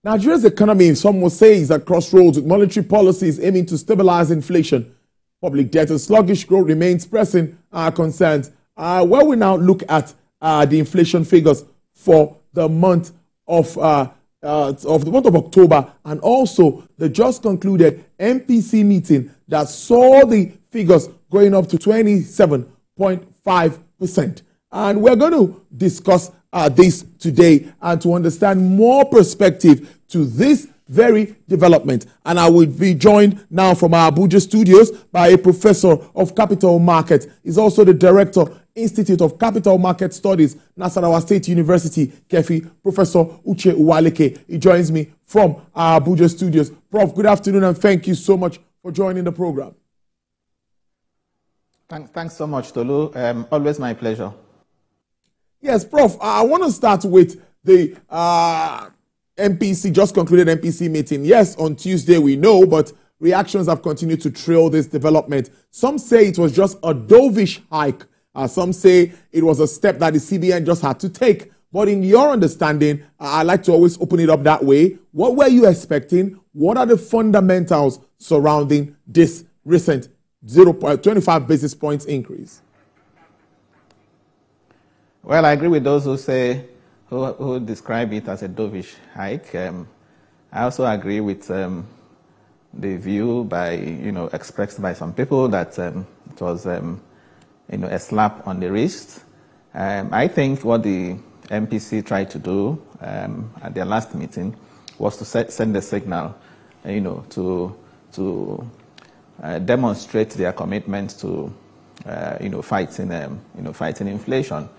Nigeria's economy, some will say, is at crossroads with monetary policies aiming to stabilize inflation. Public debt and sluggish growth remains pressing concerns. Where we now look at the inflation figures for the month of October, and also the just concluded MPC meeting that saw the figures going up to 27.5%. And we're going to discuss this today and to understand more perspective to this very development. And I will be joined now from our Abuja studios by a professor of capital markets. He's also the director, Institute of Capital Market Studies, Nasarawa State University, KEFI, Professor Uwaleke. He joins me from our Abuja studios. Prof, good afternoon and thank you so much for joining the program. Thanks so much, Tolu. Always my pleasure. Yes, Prof, I want to start with the MPC, just concluded MPC meeting. Yes, on Tuesday we know, but reactions have continued to trail this development. Some say it was just a dovish hike. Some say it was a step that the CBN just had to take. But in your understanding, I like to always open it up that way. What were you expecting? What are the fundamentals surrounding this recent 0.25 basis points increase? Well, I agree with those who say, who describe it as a dovish hike. I also agree with the view by, expressed by some people that it was, a slap on the wrist. I think what the MPC tried to do at their last meeting was to send a signal, to demonstrate their commitment to, fighting inflation.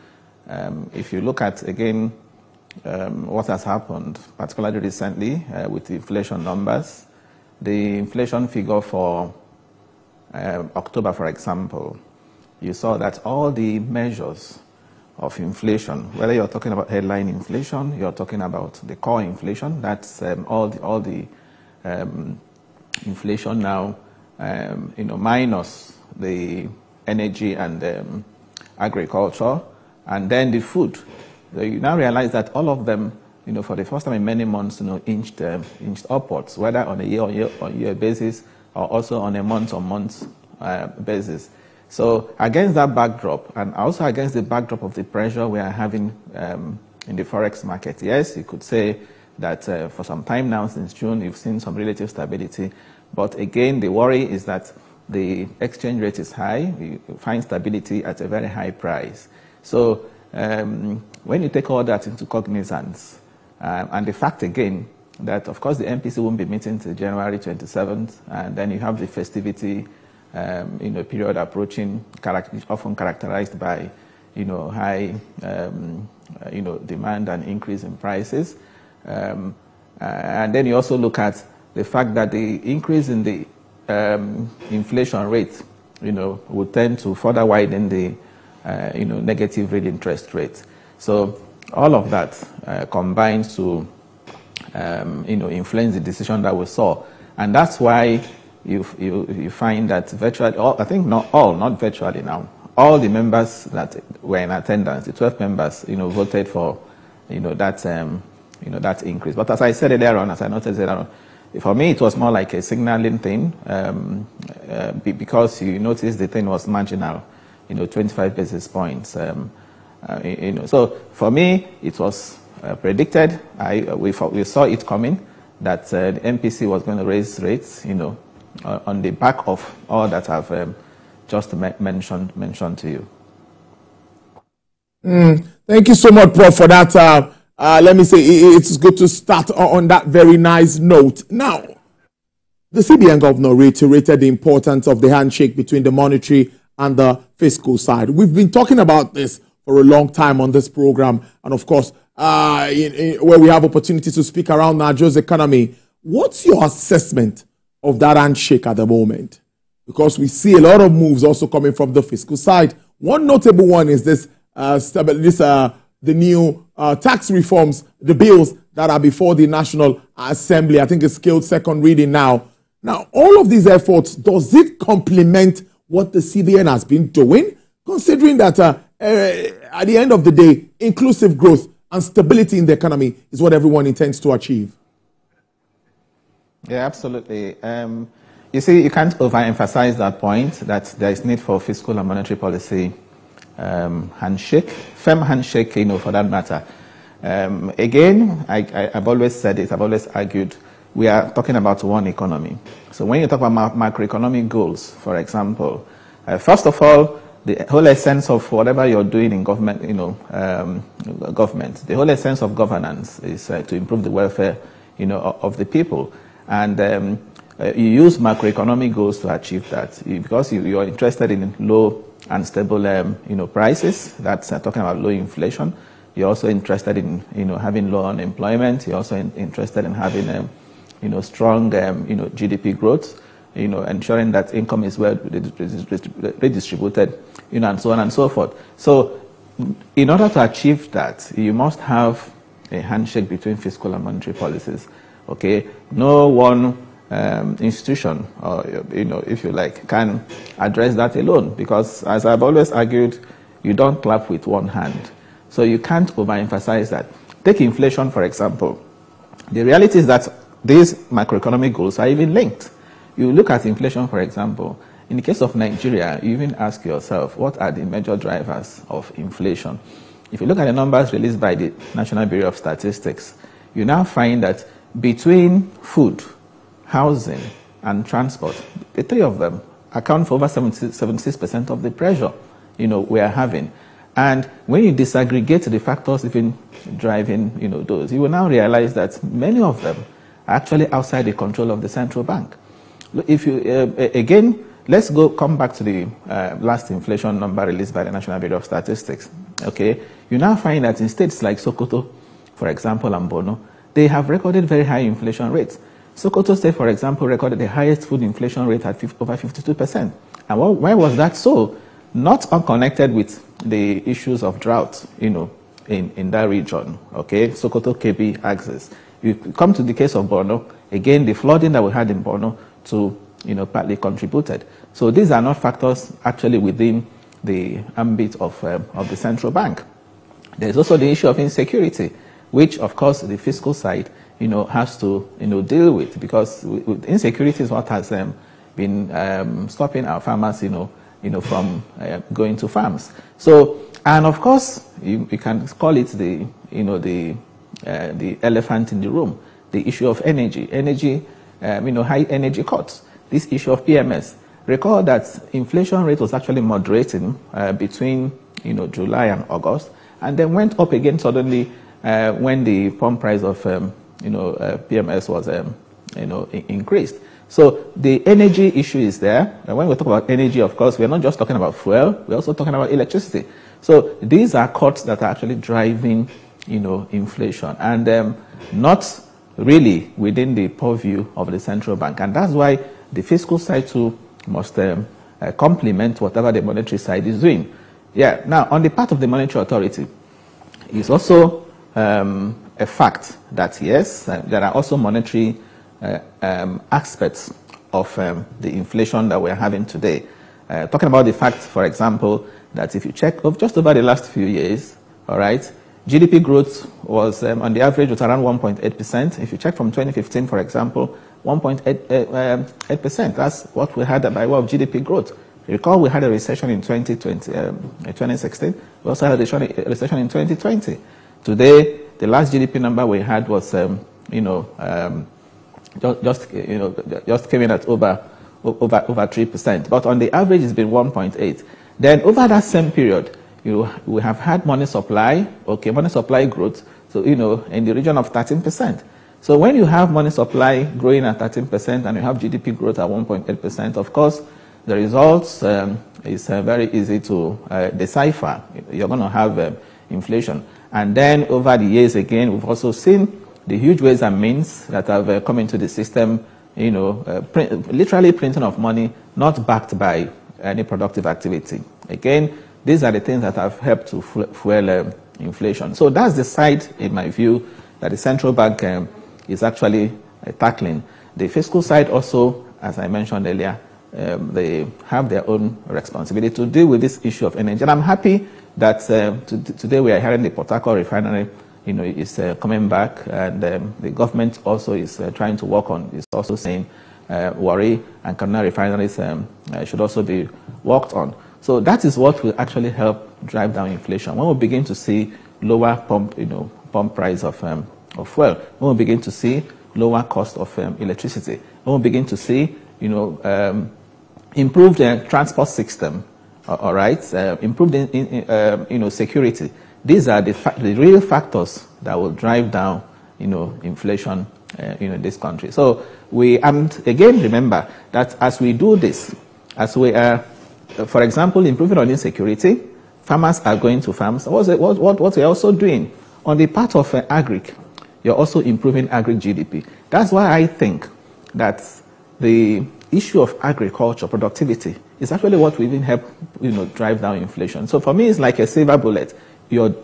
If you look at, again, what has happened, particularly recently with the inflation numbers, the inflation figure for October, for example, you saw that all the measures of inflation, whether you're talking about headline inflation, you're talking about the core inflation, that's all the inflation now, minus the energy and agriculture, and then the food. So you now realize that all of them, for the first time in many months, inched upwards, whether on a year-on-year basis or also on a month-on-month basis. So against that backdrop, and also against the backdrop of the pressure we are having in the forex market, yes, you could say that for some time now, since June, you've seen some relative stability. But again, the worry is that the exchange rate is high. You find stability at a very high price. So when you take all that into cognizance, and the fact again that, of course, the MPC won't be meeting till January 27th, and then you have the festivity period approaching, often characterized by high demand and increase in prices, and then you also look at the fact that the increase in the inflation rate would tend to further widen the negative real interest rate. So all of that combines to influence the decision that we saw, and that's why you find that virtually all, I think not virtually now, all the members that were in attendance, the 12 members, voted for that increase. But as I said earlier on, as I noted earlier on, for me it was more like a signaling thing, because you notice the thing was marginal, 25 basis points. So for me, it was predicted. We saw it coming that the MPC was going to raise rates, on the back of all that I've just mentioned to you. Thank you so much, Prof, for that. Let me say it's good to start on that very nice note. Now, the CBN governor reiterated the importance of the handshake between the monetary and the fiscal side. We've been talking about this for a long time on this program, and of course, where we have opportunity to speak around Nigeria's economy. What's your assessment of that handshake at the moment? Because we see a lot of moves also coming from the fiscal side. One notable one is the new tax reforms, the bills that are before the National Assembly. I think it's scaled second reading now. Now, all of these efforts, does it complement what the CBN has been doing, considering that at the end of the day, inclusive growth and stability in the economy is what everyone intends to achieve? Yeah, absolutely. You see, you can't overemphasize that point that there is need for fiscal and monetary policy handshake, firm handshake, for that matter. Again, I've always said it, I've always argued, we are talking about one economy. So when you talk about macroeconomic goals, for example, first of all, the whole essence of whatever you're doing in government, government, the whole essence of governance is to improve the welfare, of the people. And you use macroeconomic goals to achieve that because you are interested in low and stable, prices. That's talking about low inflation. You're also interested in, having low unemployment. You're also interested in having, strong, GDP growth. Ensuring that income is well redistributed, and so on and so forth. So, in order to achieve that, you must have a handshake between fiscal and monetary policies. Okay, no one institution, or if you like, can address that alone, because as I've always argued, you don't clap with one hand. So you can't overemphasize that. Take inflation, for example. The reality is that these macroeconomic goals are even linked. You look at inflation, for example. In the case of Nigeria, you even ask yourself, what are the major drivers of inflation? If you look at the numbers released by the National Bureau of Statistics, you now find that between food, housing, and transport, the three of them account for over 76% of the pressure, we are having. And when you disaggregate the factors even driving, those, you will now realize that many of them are actually outside the control of the central bank. If you, again, let's come back to the last inflation number released by the National Bureau of Statistics. Okay, you now find that in states like Sokoto, for example, and Borno, they have recorded very high inflation rates. Sokoto State, for example, recorded the highest food inflation rate at over 52%. And why was that so? Not unconnected with the issues of drought, in that region. Okay, Sokoto, Kebbi axis. You come to the case of Borno, again, the flooding that we had in Borno to, partly contributed. So these are not factors actually within the ambit of the central bank. There's also the issue of insecurity, which, of course, the fiscal side, has to, deal with, because insecurity is what has been stopping our farmers, from going to farms. So, and of course, you can call it the elephant in the room, the issue of energy, high energy costs, this issue of PMS. Recall that inflation rate was actually moderating between, July and August, and then went up again suddenly when the pump price of, PMS was, increased. So the energy issue is there. And when we talk about energy, of course, we're not just talking about fuel, we're also talking about electricity. So these are costs that are actually driving, inflation, and not really within the purview of the central bank. And that's why the fiscal side too must complement whatever the monetary side is doing. Yeah. Now, on the part of the monetary authority, it's also a fact that yes, there are also monetary aspects of the inflation that we're having today. Talking about the fact, for example, that if you check just over the last few years, all right, GDP growth was on the average was around 1.8%. If you check from 2015, for example, 1.8%. That's what we had by way of GDP growth. Recall we had a recession in 2016. We also had a recession in 2020. Today, the last GDP number we had was, just came in at over 3%. But on the average, it's been 1.8. Then over that same period, we have had money supply, money supply growth, so, in the region of 13%. So when you have money supply growing at 13% and you have GDP growth at 1.8%, of course, the results is very easy to decipher. You're going to have inflation. And then over the years again, we've also seen the huge ways and means that have come into the system, literally printing of money, not backed by any productive activity. Again, these are the things that have helped to fuel inflation. So that's the side, in my view, that the central bank is actually tackling. The fiscal side also, as I mentioned earlier, they have their own responsibility to deal with this issue of energy. And I'm happy that today we are hearing the Port Harcourt refinery, is coming back, and the government also is trying to work on. Is also saying Warri and Kaduna refineries should also be worked on. So that is what will actually help drive down inflation. When we begin to see lower pump price of fuel, when we begin to see lower cost of electricity, when we begin to see improved transport system, all right, improved security. These are the real factors that will drive down inflation in this country. So and again remember that as we do this, as we are, for example, improving on insecurity, farmers are going to farms. What we're also doing on the part of agric, you're also improving agric GDP. That's why I think that the issue of agriculture productivity is actually what will even help drive down inflation. So for me, it's like a silver bullet. You're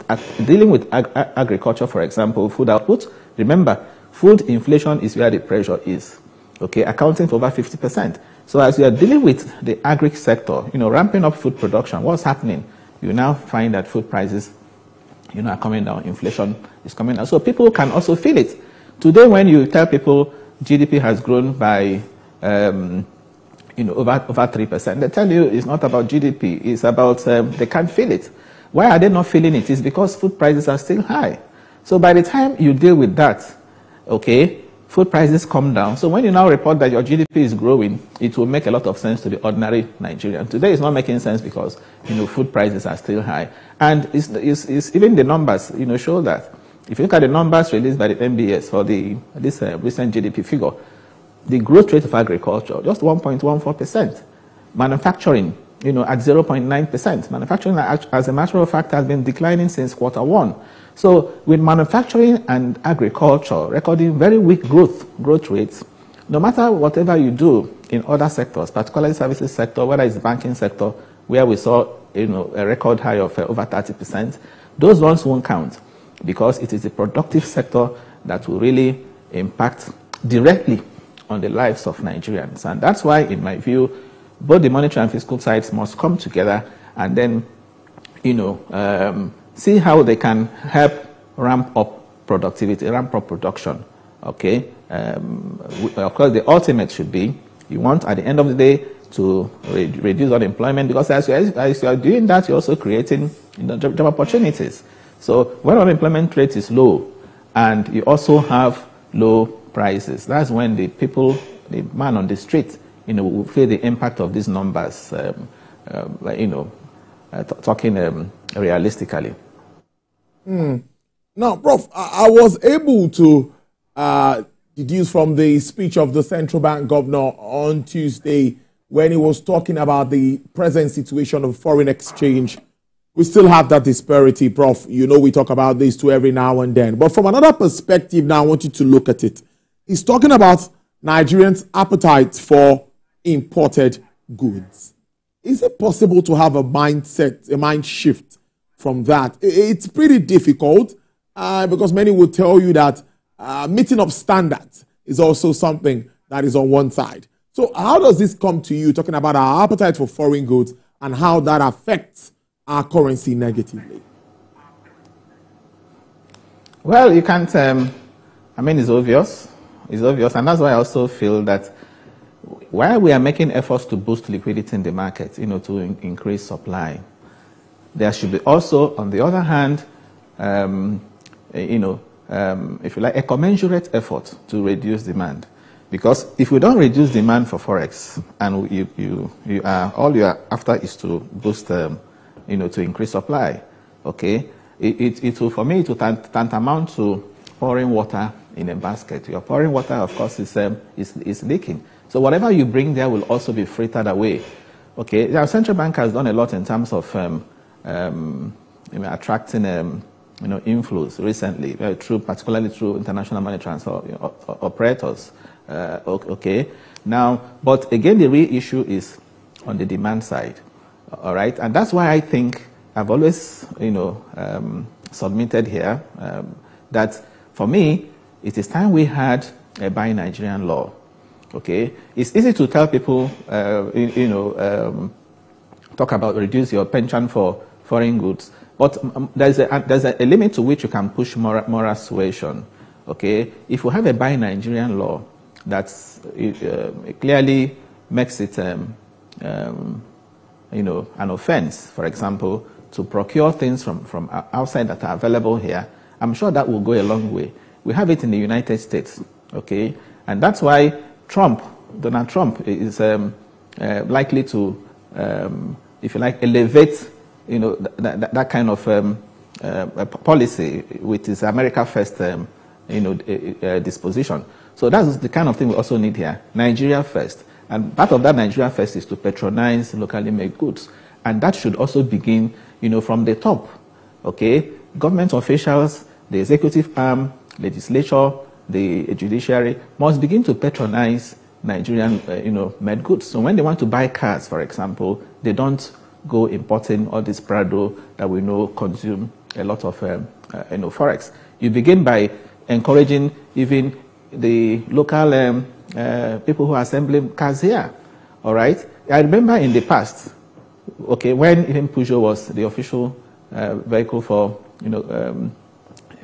dealing with agriculture, for example, food output. Remember, food inflation is where the pressure is, okay, accounting for over 50%. So as you are dealing with the agric sector, ramping up food production, what's happening? You now find that food prices, are coming down. Inflation is coming down. So people can also feel it. Today, when you tell people GDP has grown by, over 3%, they tell you it's not about GDP. It's about they can't feel it. Why are they not feeling it? It's because food prices are still high. So by the time you deal with that, okay, food prices come down. So when you now report that your GDP is growing, it will make a lot of sense to the ordinary Nigerian. Today it's not making sense because, food prices are still high. And it's even the numbers, show that. If you look at the numbers released by the MBS for this recent GDP figure, the growth rate of agriculture, just 1.14%. Manufacturing, at 0.9%. Manufacturing, as a matter of fact, has been declining since Q1. So with manufacturing and agriculture recording very weak growth rates, no matter whatever you do in other sectors, particularly services sector, whether it's the banking sector, where we saw a record high of over 30%, those ones won't count because it is the productive sector that will really impact directly on the lives of Nigerians. And that's why, in my view, both the monetary and fiscal sides must come together and then, see how they can help ramp up productivity, ramp up production. Okay. Of course, the ultimate should be you want at the end of the day to reduce unemployment, because as you are doing that, you're also creating job opportunities. So when unemployment rate is low and you also have low prices, that's when the people, the man on the street, will feel the impact of these numbers, talking realistically. Now, Prof, I was able to deduce from the speech of the central bank governor on Tuesday when he was talking about the present situation of foreign exchange. We still have that disparity, Prof. We talk about this too every now and then. But from another perspective now, I want you to look at it. He's talking about Nigerians' appetite for imported goods. Is it possible to have a mind shift from that? It's pretty difficult because many will tell you that meeting up standards is also something that is on one side. So how does this come to you, talking about our appetite for foreign goods and how that affects our currency negatively? Well, you can't, it's obvious. It's obvious. And that's why I also feel that while we are making efforts to boost liquidity in the market, to increase supply, there should be also, on the other hand, if you like, a commensurate effort to reduce demand. Because if we don't reduce demand for forex, and all you are after is to boost, to increase supply, okay, it will, for me, it will tantamount to pouring water in a basket. Your pouring water, of course, is leaking. So whatever you bring there will also be frittered away. Okay, our central bank has done a lot in terms of attracting inflows recently, particularly through international money transfer operators. Okay, now, but again, the real issue is on the demand side. All right, and that's why I think I've always, submitted here that for me, it is time we had a Buy Nigerian law. Okay, it's easy to tell people, talk about reduce your penchant for foreign goods, But there's a limit to which you can push moral suasion. Okay, if you have a buy Nigerian law that clearly makes it, an offense, for example, to procure things from outside that are available here, I'm sure that will go a long way. We have it in the United States, okay, and that's why Donald Trump is likely to, if you like, elevate, that kind of policy with his America First, disposition. So that's the kind of thing we also need here. Nigeria first. And part of that Nigeria first is to patronize locally made goods. And that should also begin, from the top. Okay? Government officials, the executive arm, legislature, the judiciary must begin to patronize Nigerian, made goods. So when they want to buy cars, for example, they don't go importing all this Prado that we know consume a lot of, forex. You begin by encouraging even the local people who are assembling cars here. All right. I remember in the past, okay, when even Peugeot was the official vehicle for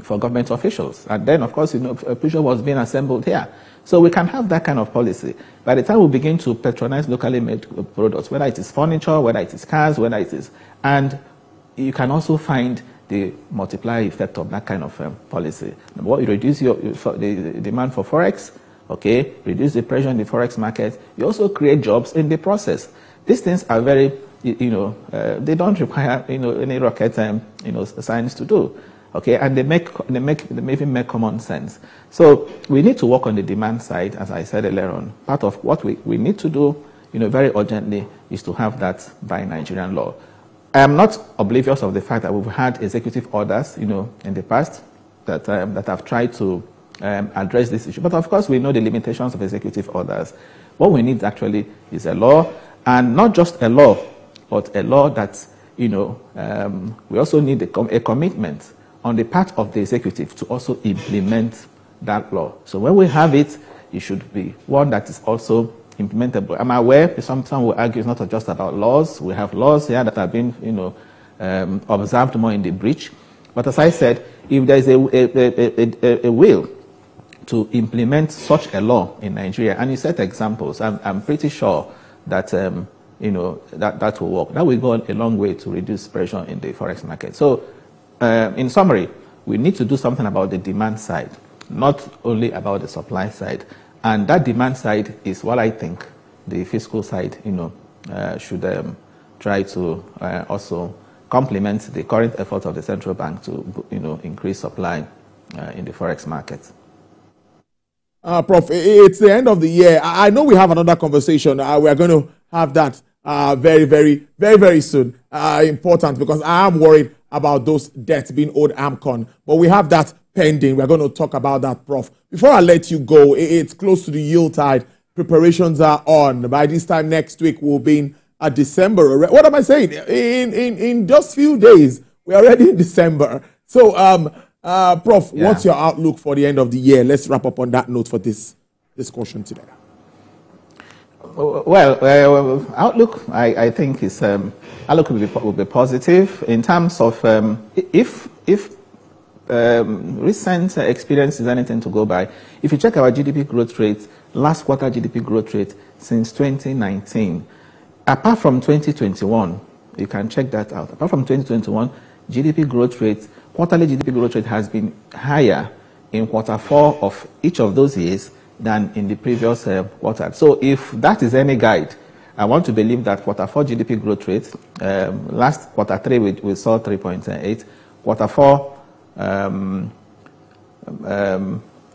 government officials, and then of course Peugeot was being assembled here. So we can have that kind of policy. By the time we begin to patronize locally made products, whether it is furniture, whether it is cars, whether it is, and you can also find the multiplier effect of that kind of policy. What you reduce the demand for forex, okay, reduce the pressure in the forex market. You also create jobs in the process. These things are very, they don't require any rocket science to do, okay, and they even make common sense. So we need to work on the demand side, as I said earlier on. Part of what we need to do, very urgently, is to have that by Nigerian law. I am not oblivious of the fact that we've had executive orders, in the past that have tried to address this issue. But of course, we know the limitations of executive orders. What we need actually is a law, and not just a law, but a law that, we also need a commitment on the part of the executive to also implement that law. So when we have it, it should be one that is also implementable. I'm aware some will argue it's not just about laws. We have laws here that have been, observed more in the breach. But as I said, if there is a will to implement such a law in Nigeria, and you set examples, I'm pretty sure that that will work. That will go a long way to reduce pressure in the forex market. So, in summary, we need to do something about the demand side, not only about the supply side. And that demand side is what I think the fiscal side, should try to also complement the current effort of the central bank to, increase supply in the forex market. Prof, it's the end of the year. I know we have another conversation. We are going to have that very, very, very, very soon. Important, because I am worried about those debts being owed AMCON. But we have that pending. We're going to talk about that, Prof. Before I let you go, it's close to the yield tide. Preparations are on. By this time next week, we'll be in December. What am I saying? In just few days, we're already in December. So, Prof, what's your outlook for the end of the year? Let's wrap up on that note for this discussion today. Well, outlook, I think is outlook will be positive in terms of if recent experience is anything to go by. If you check our GDP growth rate, last quarter GDP growth rate since 2019, apart from 2021, you can check that out. Apart from 2021, GDP growth rate, quarterly GDP growth rate has been higher in quarter 4 of each of those years than in the previous quarter. So if that is any guide, I want to believe that quarter 4 GDP growth rate, last quarter 3 we saw 3.8, quarter 4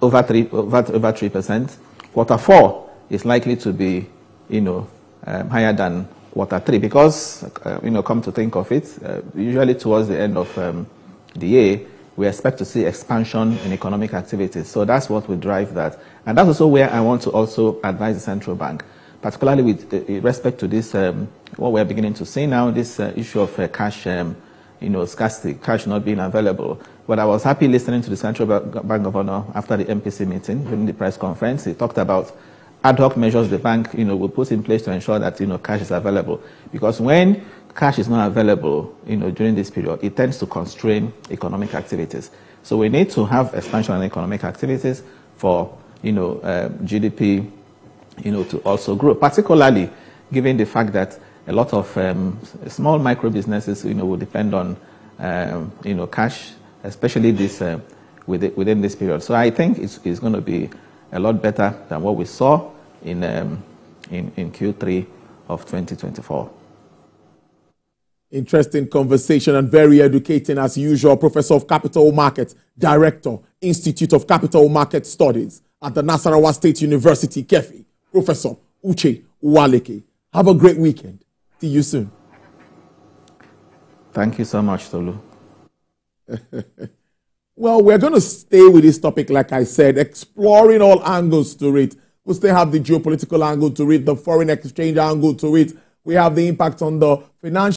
over 3%. Quarter 4 is likely to be, higher than quarter 3 because, come to think of it, usually towards the end of the year, we expect to see expansion in economic activities. So that's what will drive that. And that's also where I want to also advise the central bank, particularly with respect to this, what we're beginning to see now, this issue of cash, scarcity, cash not being available. But I was happy listening to the central bank governor after the MPC meeting during the press conference. He talked about ad hoc measures the bank, will put in place to ensure that, cash is available. Because when cash is not available, during this period, it tends to constrain economic activities. So we need to have expansion in economic activities for, GDP, to also grow, particularly given the fact that a lot of small micro businesses, will depend on, cash, especially this within this period. So I think it's going to be a lot better than what we saw in Q3 of 2024. Interesting conversation and very educating as usual. Professor of Capital Markets, Director, Institute of Capital Market Studies at the Nasarawa State University, KEFI, Professor Uwaleke. Have a great weekend. See you soon. Thank you so much, Tolu. Well, we're going to stay with this topic, like I said, exploring all angles to it. We still have the geopolitical angle to it, the foreign exchange angle to it. We have the impact on the financial